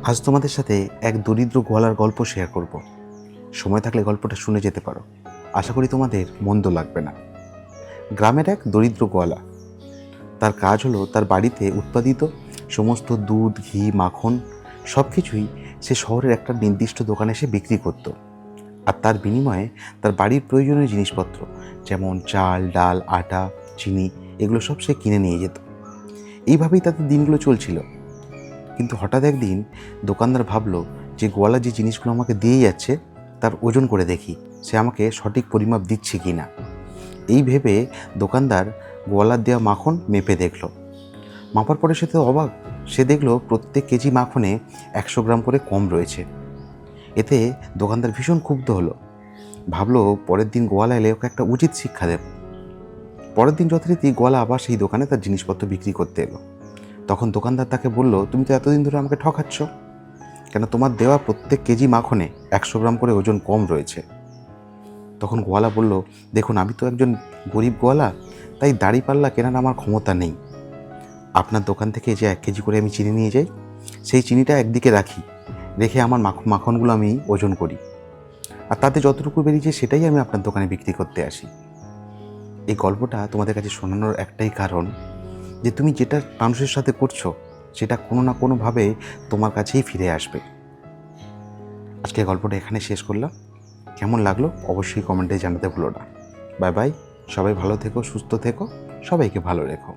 আজ তোমাদের সাথে এক দরিদ্র গোয়ালার গল্প শেয়ার করব। সময় থাকলে গল্পটা শুনে যেতে পারো, আশা করি তোমাদের মন্দ লাগবে না। গ্রামের এক দরিদ্র গোয়ালা, তার কাজ হলো তার বাড়িতে উৎপাদিত সমস্ত দুধ, ঘি, মাখন সব কিছুই সে শহরের একটা নির্দিষ্ট দোকানে এসে বিক্রি করত। আর তার বিনিময়ে তার বাড়ির প্রয়োজনীয় জিনিসপত্র যেমন চাল, ডাল, আটা, চিনি এগুলো সব সে কিনে নিয়ে যেত। এইভাবেই তাদের দিনগুলো চলছিল। কিন্তু হঠাৎ একদিন দোকানদার ভাবলো যে গোয়ালা যে জিনিসগুলো আমাকে দিয়ে যাচ্ছে তার ওজন করে দেখি সে আমাকে সঠিক পরিমাপ দিচ্ছে কি না। এই ভেবে দোকানদার গোয়ালার দেওয়া মাখন মেপে দেখলো। মাপার পরে সে তো অবাক, সে দেখলো প্রত্যেক কেজি মাখনে 100 গ্রাম করে কম রয়েছে। এতে দোকানদার ভীষণ ক্ষুব্ধ হলো, ভাবলো পরের দিন গোয়ালা এলে ওকে একটা উচিত শিক্ষা দেব। পরের দিন যথারীতি গোয়ালা আবার সেই দোকানে তার জিনিসপত্র বিক্রি করতে এলো। তখন দোকানদার তাকে বলল, তুমি তো এতদিন ধরে আমাকে ঠকাচ্ছ, কেন তোমার দেওয়া প্রত্যেক কেজি মাখনে 100 গ্রাম করে ওজন কম রয়েছে। তখন গোয়ালা বলল, দেখুন আমি তো একজন গরিব গোয়ালা, তাই দাড়িপাল্লা কেনার আমার ক্ষমতা নেই। আপনার দোকান থেকে যে 1 কেজি করে আমি চিনি নিয়ে যাই, সেই চিনিটা একদিকে রাখি, রেখে আমার মাখনগুলো আমি ওজন করি, আর তাতে যতটুকু বেরিয়েছে সেটাই আমি আপনার দোকানে বিক্রি করতে আসি। এই গল্পটা তোমাদের কাছে শোনানোর একটাই কারণ যে তুমি যেটা মানুষের সাথে করছো সেটা কোনো না কোনোভাবে তোমার কাছেই ফিরে আসবে। আজকে গল্পটা এখানে শেষ করলাম। কেমন লাগলো অবশ্যই কমেন্টে জানাতে ভুলো না। বাই বাই, সবাই ভালো থেকো, সুস্থ থেকো, সবাইকে ভালো রেখো।